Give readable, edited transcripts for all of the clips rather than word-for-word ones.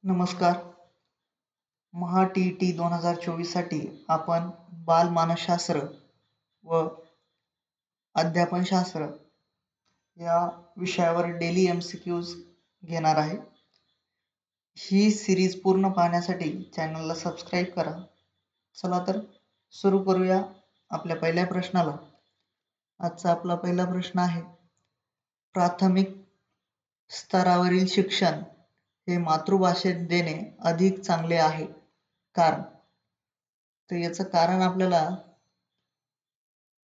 नमस्कार. महा टी 2024 साठी आपण बालमानसशास्त्र व अध्यापनशास्त्र या विषयावर डेली MCQs घेणार आहे. ही सिरीज पूर्ण पाहण्यासाठी चॅनलला सबस्क्राईब करा. चला तर सुरू करूया आपल्या पहिल्या प्रश्नाला. आजचा आपला पहिला प्रश्न आहे, प्राथमिक स्तरावरील शिक्षण हे मातृभाषेत देणे अधिक चांगले आहे. कारण. तर याचं कारण आपल्याला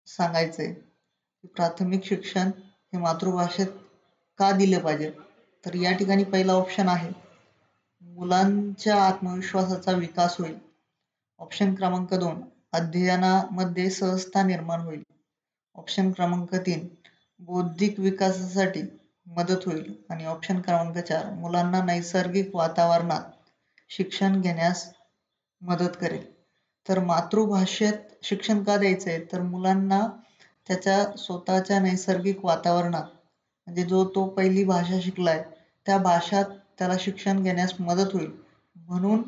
सांगायचंय की प्राथमिक शिक्षण हे मातृभाषेत का दिले पाहिजे. तर या ठिकाणी पहिला ऑप्शन आहे, मुलांच्या आत्मविश्वासाचा विकास होईल. ऑप्शन क्रमांक 2, अध्ययनामध्ये सहजता निर्माण होईल. ऑप्शन क्रमांक 3, बौद्धिक विकासासाठी मदत होईल. आणि ऑप्शन क्रमांक 4, मुलांना नैसर्गिक वातावरणात शिक्षण घेण्यास मदत करेल. तर मातृभाषेत शिक्षण का द्यायचंय, तर मुलांना त्याच्या स्वतःच्या नैसर्गिक वातावरणात, म्हणजे जो तो पहिली भाषा शिकलाय त्या भाषात त्याला शिक्षण घेण्यास मदत होईल, म्हणून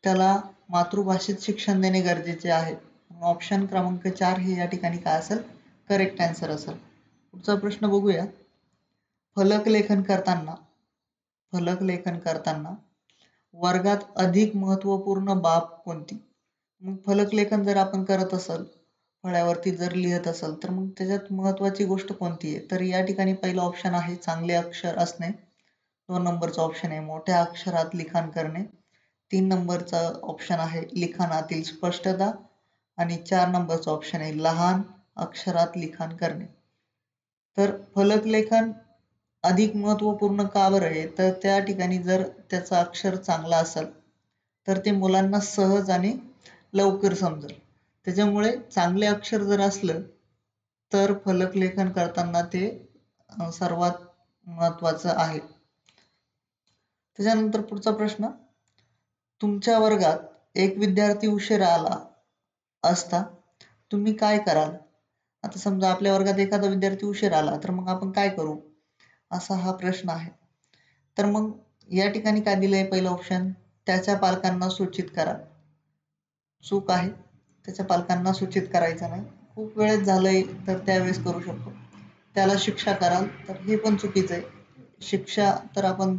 त्याला मातृभाषेत शिक्षण देणे गरजेचे आहे. ऑप्शन क्रमांक 4 हे या ठिकाणी काय असेल, करेक्ट आन्सर असेल. पुढचा प्रश्न बघूया. फलक लेखन करताना वर्गात अधिक महत्त्वपूर्ण बाब कोणती. मग फलक लेखन जर आपण करत असेल, फळ्यावरती जर लिहित असेल, तर मग त्याच्यात महत्त्वाची गोष्ट कोणती आहे. तर या ठिकाणी पहिला ऑप्शन आहे चांगले अक्षर असणे. 2 नंबरचा ऑप्शन आहे मोठ्या अक्षरात लिखाण करणे. 3 नंबरचा ऑप्शन आहे लिखाणातील स्पष्टता. आणि 4 नंबरचा ऑप्शन आहे लहान अक्षरात लिखाण करणे. तर फलक लेखन अधिक महत्त्वपूर्ण का बरं आहे, तर त्या ठिकाणी जर त्याचं अक्षर चांगला असेल तर ते मुलांना सहज आणि लवकर समजेल. त्याच्यामुळे चांगले अक्षर जर असलं तर फलक लेखन करताना ते सर्वात महत्त्वाचं आहे. त्याच्यानंतर पुढचा प्रश्न, तुमच्या वर्गात एक विद्यार्थी उशिरा आला असता तुम्ही काय कराल. आता समजा आपल्या वर्गात एखादा विद्यार्थी उशिरा आला तर मग आपण काय करू, असा हा प्रश्न आहे. तर मग या ठिकाणी काय दिलंय, पहिलं ऑप्शन, त्याच्या पालकांना सूचित करा. चूक आहे, त्याच्या पालकांना सूचित करायचं नाही. खूप वेळेस झालंय तर त्यावेळेस करू शकतो. त्याला शिक्षा कराल तर हे पण चुकीचं आहे. शिक्षा तर आपण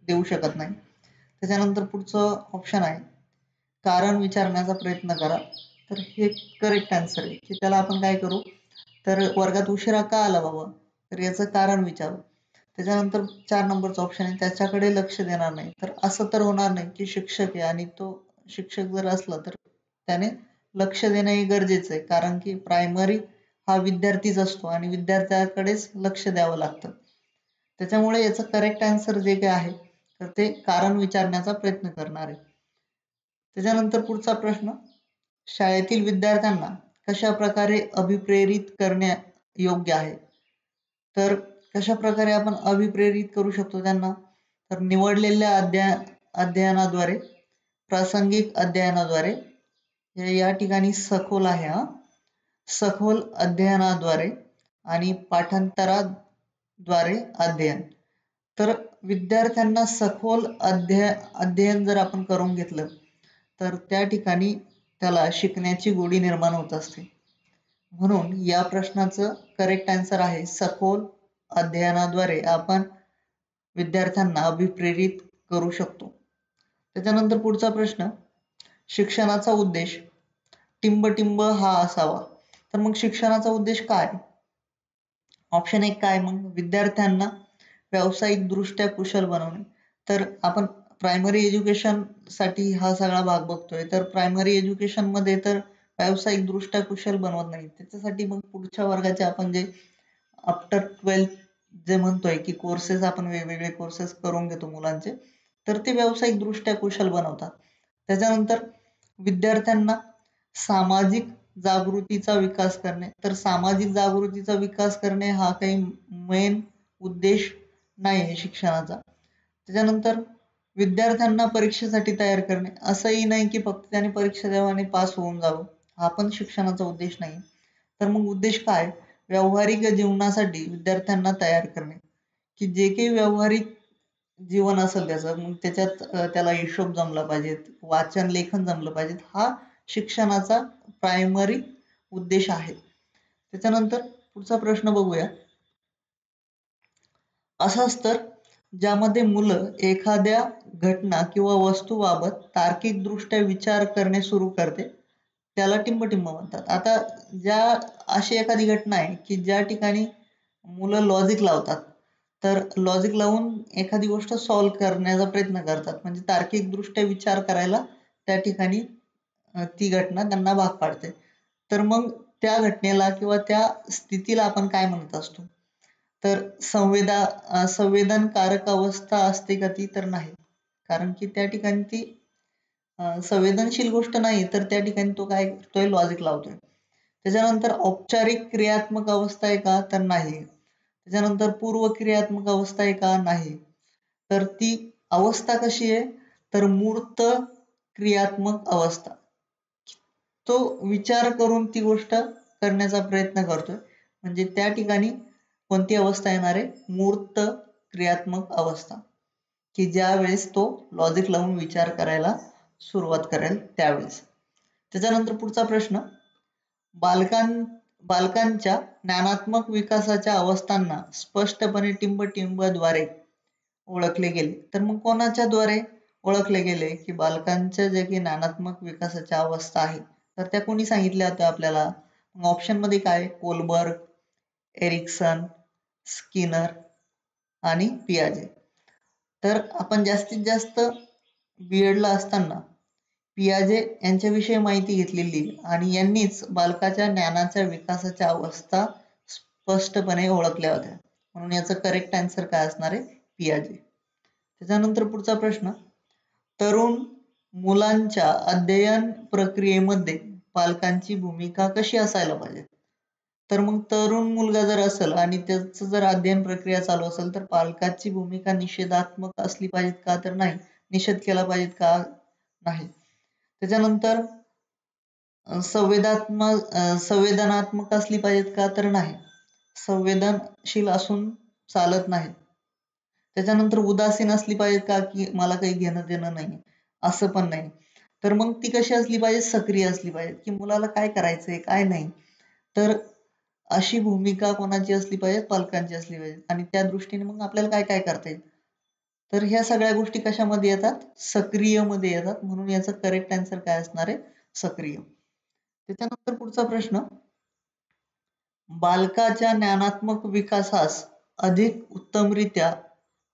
देऊ शकत नाही. त्याच्यानंतर पुढचं ऑप्शन आहे, कारण विचारण्याचा प्रयत्न करा. तर हे करेक्ट आन्सर आहे की त्याला आपण काय करू, तर वर्गात उशिरा का आला बाबा, तर याचं कारण विचारू. त्याच्यानंतर 4 नंबरचा ऑप्शन आहे, त्याच्याकडे लक्ष देणार नाही. तर असं तर होणार नाही की शिक्षक आहे आणि तो शिक्षक जर असला तर त्याने लक्ष देणं हे गरजेचं आहे, कारण की प्रायमरी हा विद्यार्थीच असतो आणि विद्यार्थ्याकडेच लक्ष द्यावं लागतं. त्याच्यामुळे याचं करेक्ट आन्सर जे काय आहे तर ते कारण विचारण्याचा प्रयत्न करणार आहे. त्याच्यानंतर पुढचा प्रश्न, शाळेतील विद्यार्थ्यांना कशा प्रकारे अभिप्रेरित करणे योग्य आहे. तर कशा प्रकारे आपण अभिप्रेरित करू शकतो त्यांना, तर निवडलेल्या अध्ययनाद्वारे, प्रासंगिक अध्ययनाद्वारे, या ठिकाणी सखोल आहे सखोल अध्ययनाद्वारे आणि पाठांतराद्वारे अध्ययन. तर विद्यार्थ्यांना सखोल अध्ययन जर आपण करून घेतलं तर त्या ठिकाणी त्याला शिकण्याची गोडी निर्माण होत असते. म्हणून या प्रश्नाचं करेक्ट आन्सर आहे सखोल अध्ययनाद्वारे आपण विद्यार्थ्यांना अभिप्रेरित करू शकतो. त्याच्यानंतर पुढचा प्रश्न, शिक्षणाचा उद्देश टिंबटिंब हा असावा. तर मग शिक्षणाचा उद्देश काय. ऑप्शन 1 काय, मग विद्यार्थ्यांना व्यावसायिक दृष्ट्या कुशल बनवणे. तर आपण प्रायमरी एज्युकेशन साठी हा सगळा भाग बघतोय, तर प्रायमरी एज्युकेशन मध्ये तर व्यावसायिक दृष्ट्या कुशल बनवत नाही. त्याच्यासाठी मग पुढच्या वर्गाचे आपण जे आफ्टर 12th जे म्हणतोय की कोर्सेस, आपण वेगवेगळे कोर्सेस करून घेतो मुलांचे, तर ते व्यावसायिक दृष्ट्या कुशल बनवतात. त्याच्यानंतर विद्यार्थ्यांना सामाजिक जागृतीचा विकास करणे. तर सामाजिक जागृतीचा विकास करणे हा काही मेन उद्देश नाही आहे शिक्षणाचा. त्याच्यानंतर विद्यार्थ्यांना परीक्षेसाठी तयार करणे. असंही नाही की फक्त त्याने परीक्षा द्यावं आणि पास होऊन जावं, हा पण शिक्षणाचा उद्देश नाही. तर मग उद्देश काय, व्यावहारिक जीवनासाठी विद्यार्थ्यांना तयार करणे, की जे काही व्यावहारिक जीवन असेल त्याचं, मग त्याच्यात त्याला हिशोब जमला पाहिजेत, वाचन लेखन जमलं पाहिजेत, हा शिक्षणाचा प्रायमरी उद्देश आहे. त्याच्यानंतर पुढचा प्रश्न बघूया. असंच तर ज्यामध्ये मुलं एखाद्या घटना किंवा वस्तूबाबत तार्किकदृष्ट्या विचार करणे सुरू करते त्याला टिंबटिंब म्हणतात. आता ज्या अशी एखादी घटना आहे की ज्या ठिकाणी मुलं लॉजिक लावतात, तर लॉजिक लावून एखादी गोष्ट सॉल्व्ह करण्याचा प्रयत्न करतात, म्हणजे तार्किकदृष्ट्या विचार करायला त्या ठिकाणी ती घटना त्यांना भाग पाडते. तर मग त्या घटनेला किंवा त्या स्थितीला आपण काय म्हणत असतो? तर संवेदनकारक अवस्था असते का ती? तर नाही. कारण की त्या ठिकाणी ती संवेदनशील गोष्ट नाही, तर त्या ठिकाणी तो काय करतोय? लॉजिक लावतोय. त्याच्यानंतर औपचारिक क्रियात्मक अवस्था आहे का? तर नाही. त्याच्यानंतर पूर्व क्रियात्मक अवस्था आहे का? नाही. तर ती अवस्था कशी आहे? तर मूर्त क्रियात्मक अवस्था. तो विचार करून ती गोष्ट करण्याचा प्रयत्न करतोय. म्हणजे त्या ठिकाणी कोणती अवस्था येणार आहे? मूर्त क्रियात्मक अवस्था, की ज्यावेळेस तो लॉजिक लावून विचार करायला सुरुवात करेल त्यावेळेस. त्याच्यानंतर पुढचा प्रश्न, बालकां बालकांच्या ज्ञानात्मक विकासाच्या अवस्थांना स्पष्टपणे टिंब-टिंबद्वारे ओळखले गेले. तर मग कोणाच्या द्वारे ओळखले गेले की बालकांच्या जे काही ज्ञानात्मक विकासाच्या अवस्था आहे, तर त्या कोणी सांगितल्या होत्या आपल्याला? ऑप्शन मध्ये काय? कोलबर्ग, एरिक्सन, स्किनर आणि पियाजे. तर आपण जास्तीत जास्त बीएडला असताना पियाजे यांच्याविषयी माहिती घेतलेली आणि यांनीच बालकाच्या ज्ञानाच्या विकासाच्या अवस्था स्पष्टपणे ओळखल्या होत्या. म्हणून याचं करेक्ट आन्सर काय असणार आहे? पियाजे. त्याच्यानंतर पुढचा प्रश्न, तरुण मुलांच्या अध्ययन प्रक्रियेमध्ये पालकांची भूमिका कशी असायला पाहिजे? तर मग तरुण मुलगा जर असेल आणि त्याचं जर अध्ययन प्रक्रिया चालू असेल, तर पालकाची भूमिका निषेधात्मक असली पाहिजेत का? तर नाही. निषेध केला पाहिजेत का? नाही. त्याच्यानंतर संवेदनात्मक असली पाहिजेत का? तर नाही. संवेदनशील असून चालत नाही. त्याच्यानंतर उदासीन असली पाहिजे का? की मला काही घेणं देणं नाही, असं पण नाही. तर मग ती कशी असली पाहिजे? सक्रिय असली पाहिजे, की मुलाला काय करायचंय काय नाही. तर अशी भूमिका कोणाची असली पाहिजे? पालकांची असली पाहिजे. आणि त्या दृष्टीने मग आपल्याला काय काय करता येईल? तर ह्या सगळ्या गोष्टी कशामध्ये येतात? सक्रिय मध्ये येतात. म्हणून याचं करेक्ट आन्सर काय असणार आहे? सक्रिय. त्याच्यानंतर पुढचा प्रश्न, बालकाच्या ज्ञानात्मक विकासास अधिक उत्तमरित्या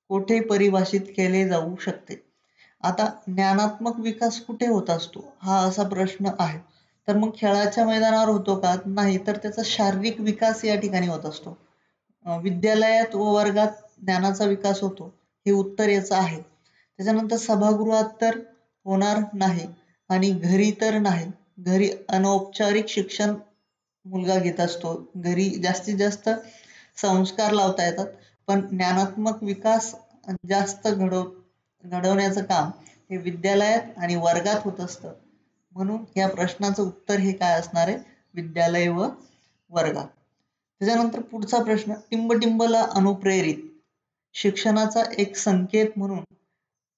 कोठे परिभाषित केले जाऊ शकते? आता ज्ञानात्मक विकास कुठे होत असतो, हा असा प्रश्न आहे. तर मग खेळाच्या मैदानावर होतो का? नाही. तर त्याचा शारीरिक विकास या ठिकाणी होत असतो. विद्यालयात व वर्गात ज्ञानाचा विकास होतो, हे उत्तर याचं आहे. त्याच्यानंतर सभागृहात तर होणार नाही आणि घरी तर नाही. घरी अनौपचारिक शिक्षण मुलगा घेत असतो. घरी जास्तीत जास्त संस्कार लावता येतात, पण ज्ञानात्मक विकास जास्त घडवण्याचं काम हे विद्यालयात आणि वर्गात होत असतं. म्हणून या प्रश्नाचं उत्तर हे काय असणार आहे? विद्यालय व वर्गात. त्याच्यानंतर पुढचा प्रश्न, टिंबटिंबला अनुप्रेरित शिक्षणाचा एक संकेत म्हणून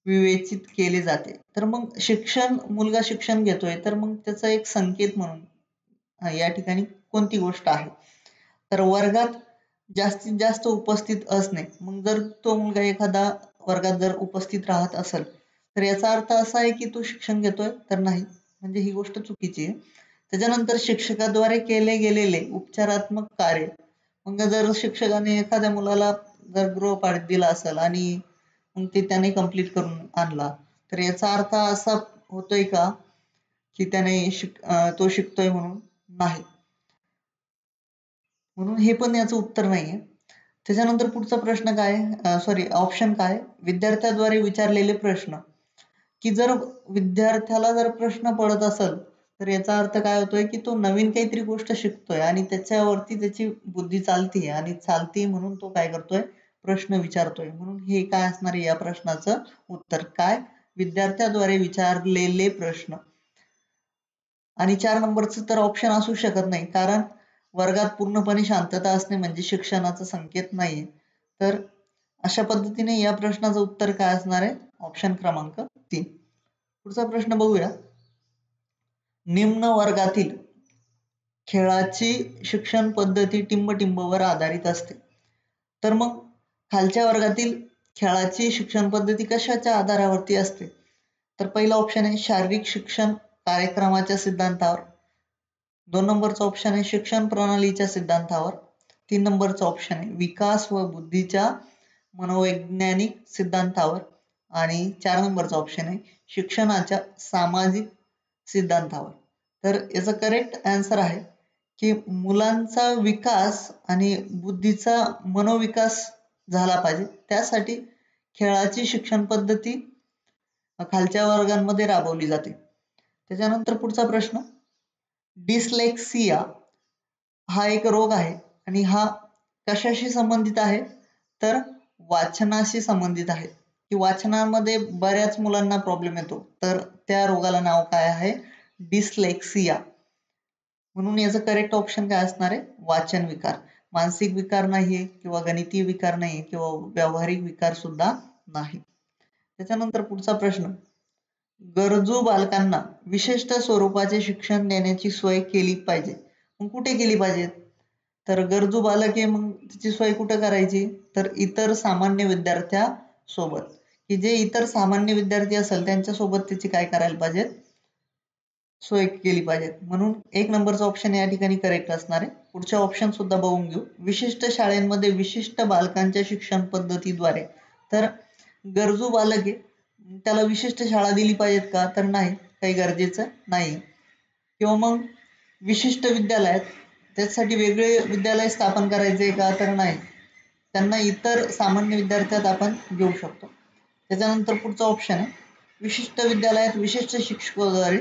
विवेचित केले जाते. तर मग मुलगा शिक्षण घेतोय, तर मग त्याचा एक संकेत म्हणून या ठिकाणी कोणती गोष्ट आहे? तर वर्गात जास्तीत जास्त उपस्थित असणे. मग जर तो मुलगा एखादा वर्गात जर उपस्थित राहत असेल, तर याचा अर्थ असा आहे की तो शिक्षण घेतोय? तर नाही. म्हणजे ही गोष्ट चुकीची आहे. त्याच्यानंतर शिक्षकाद्वारे केले गेलेले उपचारात्मक कार्य. मग जर शिक्षकाने एखाद्या मुलाला जर गृहपाठ दिला असेल आणि मग ते त्याने कंप्लीट करून आणला, तर याचा अर्थ असा होतोय का की तो शिकतोय म्हणून? नाही. म्हणून हे पण याचं उत्तर नाहीये. त्याच्यानंतर पुढचा प्रश्न काय? सॉरी, ऑप्शन काय? विद्यार्थ्याद्वारे विचारलेले प्रश्न, की जर विद्यार्थ्याला जर प्रश्न पडत असेल, तर याचा अर्थ काय होतोय की तो नवीन काहीतरी गोष्ट शिकतोय आणि त्याच्यावरती त्याची बुद्धी चालतीये आणि चालती म्हणून तो काय करतोय? प्रश्न विचारतोय. म्हणून हे काय असणार आहे या प्रश्नाचं उत्तर? काय? विद्यार्थ्याद्वारे विचारलेले प्रश्न. आणि 4 नंबरचं तर ऑप्शन असू शकत नाही, कारण वर्गात पूर्णपणे शांतता असणे म्हणजे शिक्षणाचा संकेत नाहीये. तर अशा पद्धतीने या प्रश्नाचं उत्तर काय असणार आहे? ऑप्शन क्रमांक 3. पुढचा प्रश्न बघूया. निम्न वर्गातील खेळाची शिक्षण पद्धती टिंबटिंबवर आधारित असते. तर मग खालच्या वर्गातील खेळाची शिक्षण पद्धती कशाच्या आधारावरती असते? तर पहिला ऑप्शन आहे शारीरिक शिक्षण कार्यक्रमाच्या सिद्धांतावर. 2 नंबरचा ऑप्शन आहे शिक्षण प्रणालीच्या सिद्धांतावर. 3 नंबरचा ऑप्शन आहे विकास व बुद्धीच्या मनोवैज्ञानिक सिद्धांतावर. आणि 4 नंबरचा ऑप्शन आहे शिक्षणाच्या सामाजिक सिद्धांतावर. तर याचा करेक्ट आन्सर आहे की मुलांचा विकास आणि बुद्धीचा मनोविकास झाला पाहिजे, त्यासाठी खेळाची शिक्षण पद्धती खालच्या वर्गांमध्ये राबवली जाते. त्याच्यानंतर पुढचा प्रश्न. डिस्लेक्सिया हा एक रोग आहे आणि हा कशाशी संबंधित आहे? तर वाचनाशी संबंधित आहे, की वाचनामध्ये बऱ्याच मुलांना प्रॉब्लेम येतो, तर त्या रोगाला नाव काय आहे? डिस्लेक्सिया. म्हणून याचं करेक्ट ऑप्शन काय असणार आहे? वाचन विकार. मानसिक विकार नाहीये किंवा गणितीय विकार नाहीये किंवा व्यावहारिक विकार सुद्धा नाही. त्याच्यानंतर पुढचा प्रश्न. गरजू बालकांना विशिष्ट स्वरूपाचे शिक्षण देण्याची सोय केली पाहिजे. मग कुठे केली पाहिजे? तर गरजू बालके मग त्याची सोय कुठे करायची? तर इतर सामान्य विद्यार्थ्यासोबत, की जे इतर सामान्य विद्यार्थी असेल त्यांच्यासोबत त्याची काय करायला पाहिजे? सोय केली पाहिजे. म्हणून 1 नंबरचा ऑप्शन या ठिकाणी करेक्ट असणार आहे. पुढच्या ऑप्शन सुद्धा बघून घेऊ. विशिष्ट शाळेमध्ये विशिष्ट बालकांच्या शिक्षण पद्धतीद्वारे. तर गरजू बालक आहे, त्याला विशिष्ट शाळा दिली पाहिजेत का? तर नाही, काही गरजेचं नाही. किंवा मग विशिष्ट विद्यालयात त्यासाठी वेगळे विद्यालय स्थापन करायचे का? तर नाही, त्यांना इतर सामान्य विद्यार्थ्यात आपण घेऊ शकतो. त्याच्यानंतर पुढचा ऑप्शन आहे विशिष्ट विद्यालयात विशिष्ट शिक्षकाद्वारे,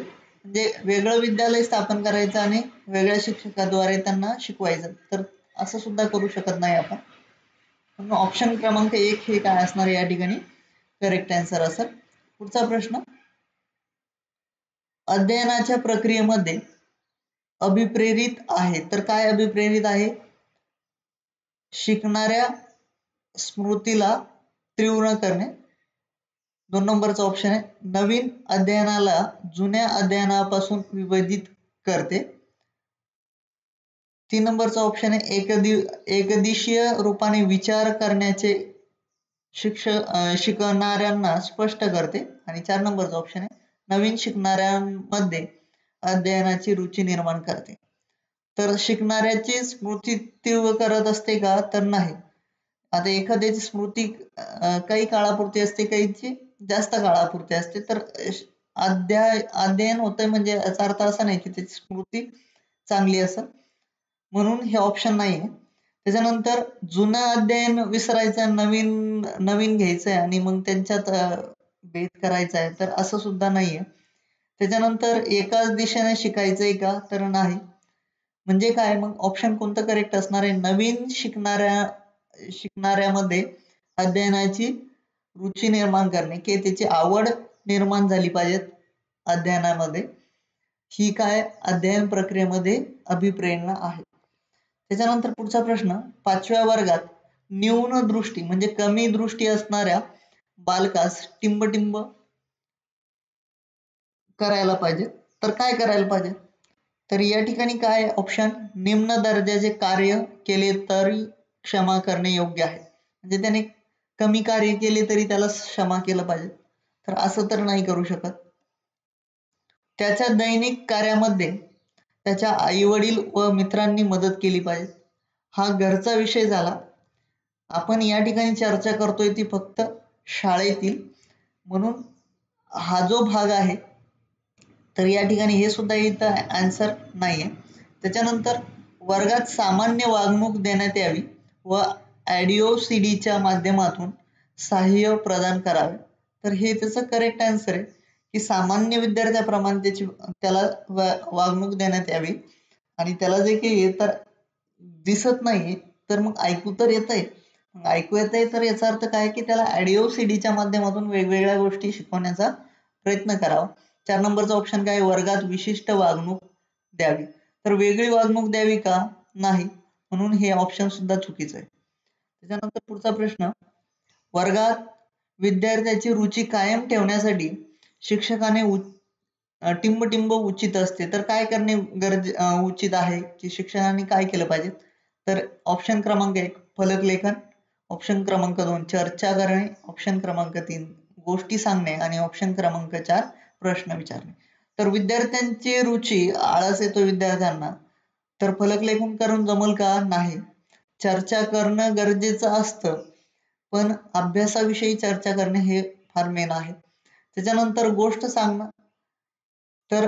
म्हणजे वेगळं विद्यालय स्थापन करायचं आणि वेगळ्या शिक्षकाद्वारे त्यांना शिकवायचं. तर असं सुद्धा करू शकत नाही आपण. म्हणून ऑप्शन क्रमांक 1 हे काय असणार या ठिकाणी करेक्ट आन्सर असेल. पुढचा प्रश्न. अध्ययनाच्या प्रक्रियेमध्ये अभिप्रेरित आहे. तर काय अभिप्रेरित आहे? शिकणाऱ्या स्मृतीला तीव्र करणे. 2 नंबरचा ऑप्शन आहे नवीन अध्ययनाला जुन्या अध्ययनापासून विभजित करते. 3 नंबरचा ऑप्शन आहे एकदिशीय रूपाने विचार करण्याचे शिकणाऱ्यांना स्पष्ट करते. आणि 4 नंबरचा ऑप्शन आहे नवीन शिकणाऱ्यांमध्ये अध्ययनाची रुची निर्माण करते. तर शिकणाऱ्याची स्मृती तीव्र करत असते का? तर नाही. आता एखाद्याची स्मृती काही काळापुरती असते, काहीची जास्त काळापुरती असते. तर अध्ययन होतंय म्हणजे याचा अर्थ असा नाही की त्याची स्मृती चांगली असेल. म्हणून हे ऑप्शन नाही आहे. त्याच्यानंतर जुनं अध्ययन विसरायचं, नवीन नवीन घ्यायचंय आणि मग त्यांच्यात भेद करायचा आहे, तर असं सुद्धा नाहीये. त्याच्यानंतर एकाच दिशेने शिकायचंय का? तर नाही. म्हणजे काय मग ऑप्शन कोणतं करेक्ट असणार आहे? नवीन शिकणाऱ्यामध्ये अध्ययनाची रुची निर्माण करणे, की त्याची आवड निर्माण झाली पाहिजे अध्ययनामध्ये. ही काय अध्ययन प्रक्रियेमध्ये अभिप्रेरणा आहे. त्याच्यानंतर पुढचा प्रश्न. 5व्या वर्गात न्यून दृष्टी म्हणजे कमी दृष्टी असणाऱ्या बालकास टिंबटिंब करायला पाहिजे. तर काय करायला पाहिजे? तर या ठिकाणी काय ऑप्शन? निम्न दर्जाचे कार्य केले तरी क्षमा करणे योग्य आहे. म्हणजे त्याने कमी कार्य केले तरी त्याला क्षमा केलं पाहिजे. तर असं तर नाही करू शकत. त्याच्या दैनिक कार्यामध्ये त्याच्या आई-वडील व मित्रांनी मदत केली पाहिजे. हा घरचा विषय झाला. आपण या ठिकाणी चर्चा करतोय ती फक्त शाळेतील. म्हणून हा जो भाग आहे तर या ठिकाणी हे सुद्धा इथं आन्सर नाहीये. त्याच्यानंतर वर्गात सामान्य वागणूक देण्यात यावी व ॲडिओ-सीडीच्या माध्यमातून सहाय्य प्रदान करावे. तर हे त्याचं करेक्ट आन्सर आहे की सामान्य विद्यार्थ्याप्रमाणे त्याला वागणूक देण्यात यावी. आणि त्याला जे काही तर दिसत नाही तर मग ऐकू तर येतंय. ऐकू येतंय तर याचा अर्थ काय की त्याला ॲडिओ-सीडीच्या माध्यमातून वेगवेगळ्या गोष्टी शिकवण्याचा प्रयत्न करावा. 4 नंबरचा ऑप्शन काय? वर्गात विशिष्ट वागणूक द्यावी. तर वेगळी वागणूक द्यावी का? नाही. म्हणून हे ऑप्शन सुद्धा चुकीचं आहे. त्याच्यानंतर पुढचा प्रश्न. वर्गात विद्यार्थ्याची रुची कायम ठेवण्यासाठी शिक्षकाने टिंब उचित असते, तर काय करणे उचित आहे की शिक्षकांनी काय केलं पाहिजे? तर ऑप्शन क्रमांक 1 फलक लेखन, ऑप्शन क्रमांक 2 चर्चा करणे, ऑप्शन क्रमांक 3 गोष्टी सांगणे आणि ऑप्शन क्रमांक 4 प्रश्न विचारणे. तर विद्यार्थ्यांची रुची, आळस येतो विद्यार्थ्यांना, तर फलक लेखन करून जमल का? नाही. चर्चा करणं गरजेचं असतं, पण अभ्यासाविषयी चर्चा करणे हे फार मेन आहे. त्याच्यानंतर गोष्ट सांगणं, तर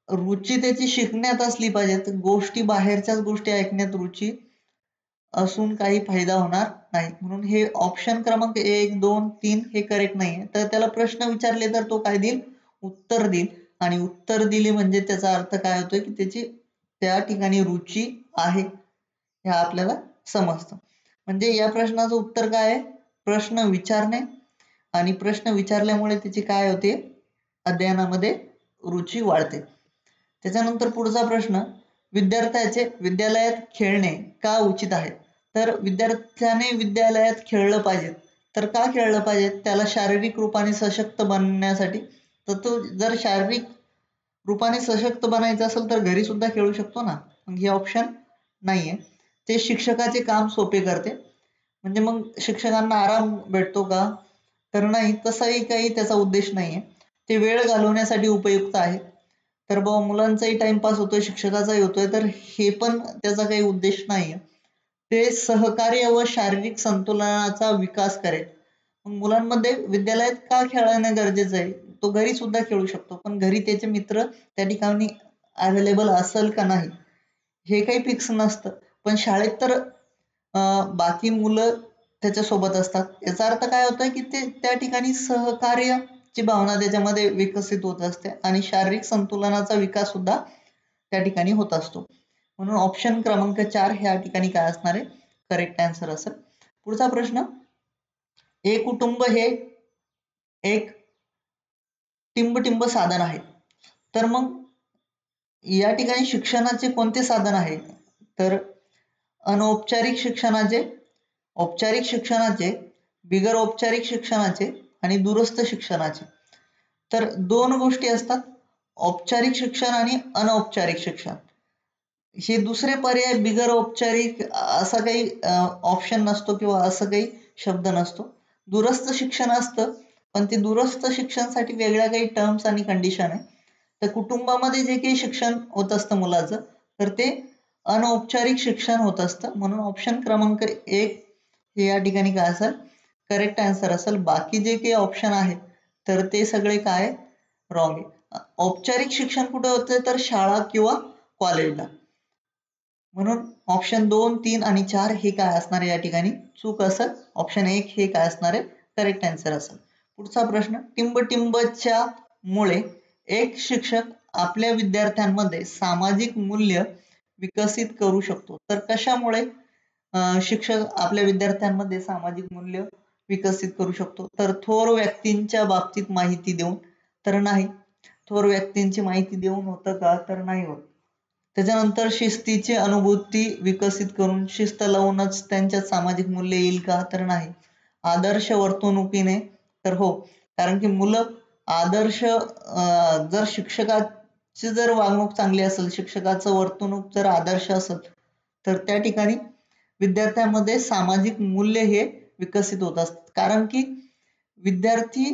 रुची त्याची शिकण्यात असली पाहिजे, तर गोष्टी बाहेरच्याच गोष्टी ऐकण्यात रुची असून काही फायदा होणार नाही. म्हणून हे ऑप्शन क्रमांक 1, 2, 3 हे करेक्ट नाहीये. तर त्याला प्रश्न विचारले तर तो काय देईल? उत्तर देईल. आणि उत्तर दिले म्हणजे त्याचा अर्थ काय होतोय की त्याची त्या ठिकाणी रुची आहे हे आपल्याला समजतं. म्हणजे या प्रश्नाचं उत्तर काय आहे? प्रश्न विचारणे, आणि प्रश्न विचारल्यामुळे त्याची काय होते? अध्ययनामध्ये रुची वाढते. त्याच्यानंतर पुढचा प्रश्न, विद्यार्थ्याचे विद्यालयात खेळणे का उचित आहे? तर विद्यार्थ्याने विद्यालयात खेळलं पाहिजे. तर का खेळलं पाहिजे? त्याला शारीरिक रूपाने सशक्त बनण्यासाठी. तर तो जर शारीरिक रूपाने सशक्त बनायचं असेल तर घरी सुद्धा खेळू शकतो ना. मग हे ऑप्शन नाहीये. ते शिक्षकाचे काम सोपे करते. म्हणजे मग शिक्षकांना आराम भेटतो का? तर नाही, तसाही काही त्याचा उद्देश नाहीये. ते वेळ घालवण्यासाठी उपयुक्त आहे. तर बुवा मुलांचाही टाइमपास होतोय, शिक्षकाचाही होतोय, तर हे पण त्याचा काही उद्देश नाहीये. ते सहकार्य व शारीरिक संतुलनाचा विकास करेल. मग मुलांमध्ये विद्यालयात का खेळणं गरजेचं आहे? तो घरी सुद्धा खेळू शकतो, पण घरी त्याचे मित्र त्या ठिकाणी अवेलेबल असेल का नाही हे काही फिक्स नसतं. पण शाळेत तर बाकी मुलं त्याच्यासोबत असतात. याचा अर्थ काय होतोय की ते त्या ठिकाणी सहकार्याची भावना त्याच्यामध्ये विकसित होत असते आणि शारीरिक संतुलनाचा विकास सुद्धा त्या ठिकाणी होत असतो. म्हणून ऑप्शन क्रमांक 4 ह्या ठिकाणी काय असणार आहे? करेक्ट आन्सर असेल. पुढचा प्रश्न, एक कुटुंब हे एक टिंब साधन आहे. तर मग या ठिकाणी शिक्षणाचे कोणते साधन आहे? तर अनौपचारिक शिक्षणाचे, औपचारिक शिक्षणाचे, बिगर औपचारिक शिक्षणाचे आणि दूरस्थ शिक्षणाचे. तर 2 गोष्टी असतात, औपचारिक शिक्षण आणि अनौपचारिक शिक्षण. हे दुसरे पर्याय बिगर औपचारिक असा काही ऑप्शन नसतो किंवा असं काही शब्द नसतो. दूरस्थ शिक्षण असतं, पण ते दूरस्थ शिक्षणासाठी वेगळ्या काही टर्म्स आणि कंडिशन आहे. तर कुटुंबामध्ये जे काही शिक्षण होत असतं मुलाचं, तर ते अनौपचारिक शिक्षण होत असतं. म्हणून ऑप्शन क्रमांक 1 हे या ठिकाणी काय असेल? करेक्ट आन्सर असेल. बाकी जे काही ऑप्शन आहेत, तर ते सगळे काय? रॉंग आहे. औपचारिक शिक्षण कुठे होतं? तर शाळा किंवा कॉलेजला. म्हणून ऑप्शन 2, 3 आणि 4 हे काय असणार आहे या ठिकाणी? चूक असेल. ऑप्शन 1 हे काय असणार आहे? करेक्ट आन्सर असेल. पुढचा प्रश्न, टिंबच्या मुळे एक शिक्षक आपल्या विद्यार्थ्यांमध्ये सामाजिक मूल्य विकसित करू शकतो. तर कशामुळे शिक्षक आपल्या विद्यार्थ्यांमध्ये सामाजिक मूल्य विकसित करू शकतो? तर थोर व्यक्तींच्या बाबतीत माहिती देऊन, तर नाही. थोर व्यक्तींची माहिती देऊन होतं का? तर नाही होत. त्याच्यानंतर शिस्तीची अनुभूती विकसित करून, शिस्त लावूनच त्यांच्यात सामाजिक मूल्य येईल का? तर नाही. आदर्श वर्तणुकीने, तर हो. कारण की मुलं आदर्श जर शिक्षकाची जर वागणूक चांगली असेल, शिक्षकाचं वर्तणूक जर आदर्श असेल, तर त्या ठिकाणी विद्यार्थ्यांमध्ये सामाजिक मूल्य हे विकसित होत असतात. कारण की विद्यार्थी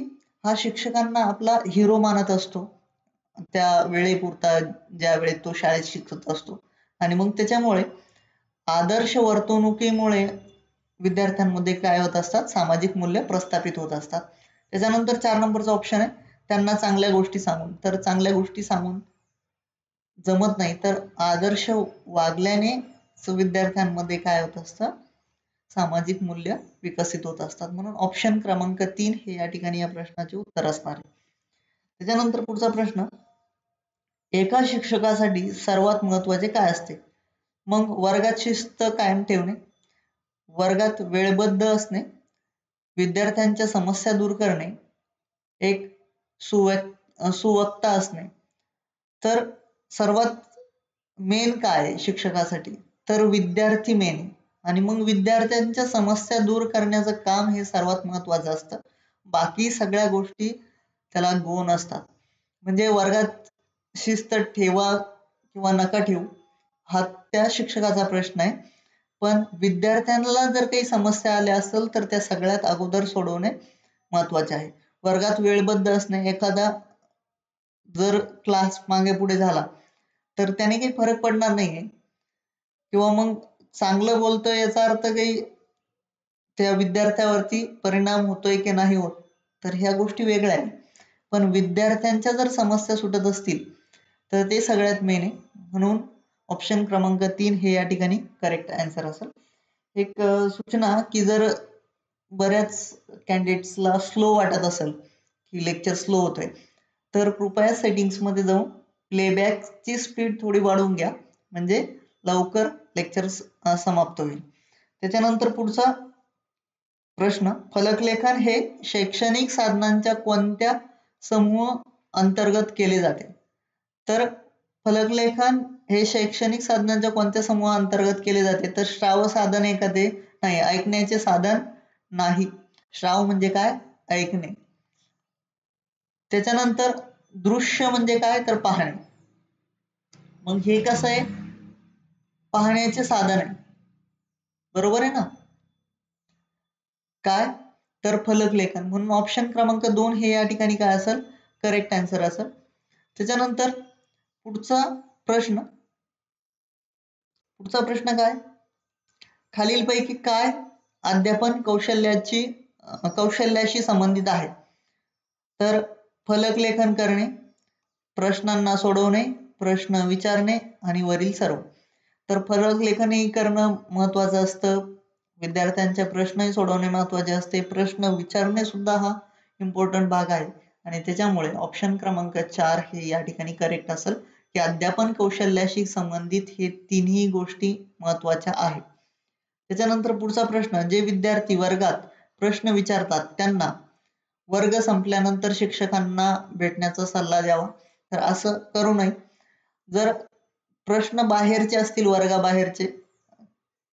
हा शिक्षकांना आपला हिरो मानत असतो. त्या वेळेपुरता ज्या वेळेत तो शाळेत शिकत असतो, आणि मग त्याच्यामुळे आदर्श वर्तणुकीमुळे विद्यार्थ्यांमध्ये काय होत असतात? सामाजिक मूल्य प्रस्थापित होत असतात. त्याच्यानंतर 4 नंबरचा ऑप्शन आहे, त्यांना चांगल्या गोष्टी सांगून. तर चांगल्या गोष्टी सांगून जमत नाही, तर आदर्श वागल्याने विद्यार्थ्यांमध्ये काय होत असतं? सामाजिक मूल्य विकसित होत असतात. म्हणून ऑप्शन क्रमांक 3 हे या ठिकाणी या प्रश्नाचे उत्तर असणार आहे. त्याच्यानंतर पुढचा प्रश्न, एका शिक्षकासाठी सर्वात महत्त्वाचे काय असते? मग वर्गात शिस्त कायम ठेवणे, वर्गात वेळबद्ध असणे, विद्यार्थ्यांच्या समस्या दूर करणे, एक सुवक्ता असणे. तर सर्वात मेन काय आहे शिक्षकासाठी? तर विद्यार्थी मेन आहे. आणि मग विद्यार्थ्यांच्या समस्या दूर करण्याचं काम हे सर्वात महत्वाचं असतं. बाकी सगळ्या गोष्टी त्याला गौण असतात. म्हणजे वर्गात शिस्त ठेवा किंवा नका ठेवू हा त्या शिक्षकाचा प्रश्न आहे. पण विद्यार्थ्यांना जर काही समस्या आल्या असेल तर त्या सगळ्यात अगोदर सोडवणे महत्वाचे आहे. वर्गात वेळबद्ध असणे, एखादा जर क्लास मागे पुढे झाला तर त्याने काही फरक पडणार नाहीये किंवा मग चांगलं बोलतोय याचा अर्थ काही त्या विद्यार्थ्यावरती परिणाम होतोय की नाही होत तर ह्या गोष्टी वेगळ्या आहेत. पण विद्यार्थ्यांच्या जर समस्या सुटत असतील तर ते सगळ्यात मेन आहे. म्हणून ऑप्शन क्रमांक 3 हे या ठिकाणी करेक्ट आन्सर असेल. एक सूचना की जर बऱ्याच कॅन्डिडेट्सला स्लो वाटत असेल की लेक्चर स्लो होतोय तर कृपया सेटिंग्स मध्ये जाऊन प्लेबॅकची स्पीड थोडी वाढवून घ्या म्हणजे लवकर लेक्चर समाप्त होईल. त्याच्यानंतर पुढचा प्रश्न, फलकलेखन हे शैक्षणिक साधनांच्या कोणत्या समूह अंतर्गत केले जाते? तर फलकलेखन हे शैक्षणिक साधनांच्या कोणत्या समूहा अंतर्गत केले जाते? तर श्राव्य साधन आहे का ते? नाही. ऐकण्याचे साधन नाही. श्राव्य म्हणजे काय? ऐकणे. त्याच्यानंतर दृश्य म्हणजे काय? तर पाहणे. मग हे कसं आहे? पाहण्याचे साधन आहे. बरोबर आहे ना? काय? तर फलकलेखन. म्हणून ऑप्शन क्रमांक 2 हे या ठिकाणी काय असेल? करेक्ट आन्सर असेल. त्याच्यानंतर पुढचा प्रश्न काय? खालीलपैकी काय अध्यापन कौशल्याशी संबंधित आहे? तर फलकलेखन करणे, प्रश्नांना सोडवणे, प्रश्न विचारणे आणि वरील सर्व. तर फलकलेखनही करणं महत्वाचं असतं. विद्यार्थ्यांचे प्रश्नही सोडवणे महत्वाचे असते. प्रश्न विचारणे सुद्धा हा इम्पॉर्टंट भाग आहे आणि त्याच्यामुळे ऑप्शन क्रमांक 4 हे या ठिकाणी करेक्ट असेल की अध्यापन कौशल्याशी संबंधित हे तिन्ही गोष्टी महत्वाच्या आहेत. त्याच्यानंतर पुढचा प्रश्न, जे विद्यार्थी वर्गात प्रश्न विचारतात त्यांना वर्ग संपल्यानंतर शिक्षकांना भेटण्याचा सल्ला द्यावा. तर असं करू नये. जर प्रश्न बाहेरचे असतील, वर्गाबाहेरचे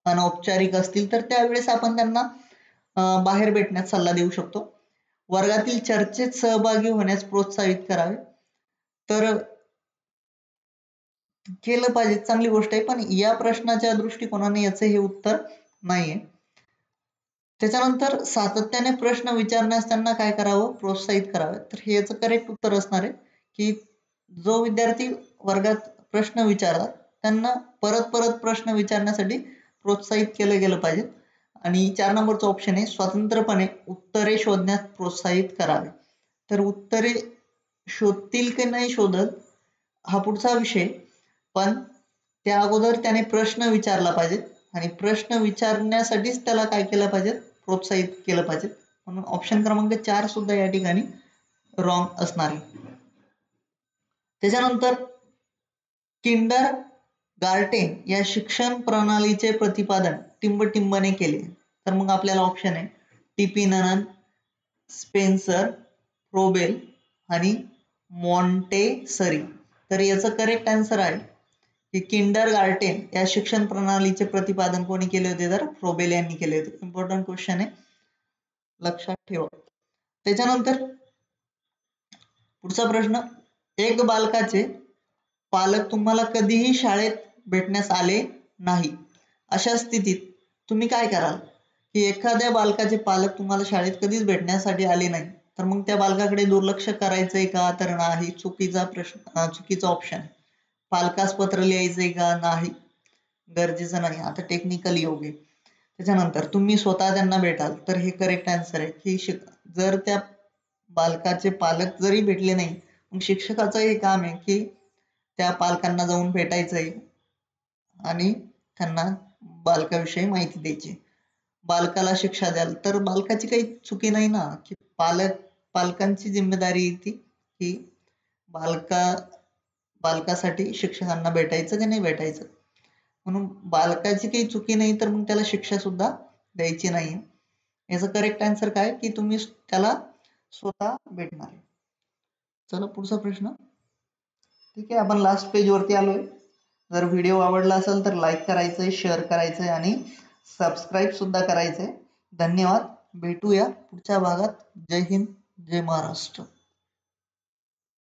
अनौपचारिक असतील तर त्यावेळेस आपण त्यांना बाहेर भेटण्यास सल्ला देऊ शकतो. वर्गातील चर्चेत सहभागी होण्यास प्रोत्साहित करावे. तर केलं पाहिजे, चांगली गोष्ट आहे. पण या प्रश्नाच्या दृष्टिकोनाने याचं हे उत्तर नाहीये. त्याच्यानंतर सातत्याने प्रश्न विचारण्यास त्यांना काय करावं? प्रोत्साहित करावे. तर हे याचं करेक्ट उत्तर असणार आहे की जो विद्यार्थी वर्गात प्रश्न विचारतात त्यांना परत परत प्रश्न विचारण्यासाठी प्रोत्साहित केलं गेलं पाहिजे. आणि 4 नंबरचा ऑप्शन आहे, स्वतंत्रपणे उत्तरे शोधण्यास प्रोत्साहित करावे. तर उत्तरे शोधतील की नाही शोधत हा पुढचा विषय, पण त्या अगोदर त्याने प्रश्न विचारला पाहिजे आणि प्रश्न विचारण्यासाठीच त्याला काय केलं पाहिजे? प्रोत्साहित केलं पाहिजे. म्हणून ऑप्शन क्रमांक 4 सुद्धा या ठिकाणी रॉंग असणार आहे. त्याच्यानंतर किंडर गार्टेन या शिक्षण प्रणालीचे प्रतिपादन टिंबटिंबने केले. तर मग आपल्याला ऑप्शन आहे टीपी ननन, स्पेन्सर, फ्रोबेल आणि मॉन्टेसरी. तर याचं करेक्ट आन्सर आहे की किंडर गार्टेन या शिक्षण प्रणालीचे प्रतिपादन कोणी केले होते? तर फ्रोबेल यांनी केले होते. इम्पॉर्टंट क्वेश्चन आहे, लक्षात ठेवा. त्याच्यानंतर पुढचा प्रश्न, एक बालकाचे पालक तुम्हाला कधीही शाळेत भेटण्यास आले नाही, अशा स्थितीत तुम्ही काय कराल? की एखाद्या बालकाचे पालक तुम्हाला शाळेत कधीच भेटण्यासाठी आले नाही तर मग त्या बालकाकडे दुर्लक्ष करायचंय का? तर नाही. चुकीचा ऑप्शन. पालकास पत्र लिहायचंय का? नाही, गरजेचं नाही. आता टेक्निकल योग आहे. त्याच्यानंतर तुम्ही स्वतः त्यांना भेटाल तर हे करेक्ट आन्सर आहे की जर त्या बालकाचे पालक जरी भेटले नाही मग शिक्षकाचं हे काम आहे की त्या पालकांना जाऊन भेटायचंय आणि त्यांना बालकाविषयी माहिती द्यायची. बालकाला शिक्षा द्याल तर बालकाची काही चुकी नाही ना, की पालकांची जिम्मेदारी ती की बालकासाठी शिक्षकांना भेटायचं की नाही भेटायचं. म्हणून बालकाची काही चुकी नाही तर मग त्याला शिक्षा सुद्धा द्यायची नाही. याचा करेक्ट आन्सर काय की तुम्ही त्याला स्वतः भेटणार आहे. चला पुढचा प्रश्न. ठीक आहे, आपण लास्ट पेज वरती आलोय. जर व्हिडिओ आवडला असेल तर लाईक करायचंय, शेअर करायचंय आणि सबस्क्राईब सुद्धा करायचंय. धन्यवाद. भेटूया पुढच्या भागात. जय हिंद, जय महाराष्ट्र.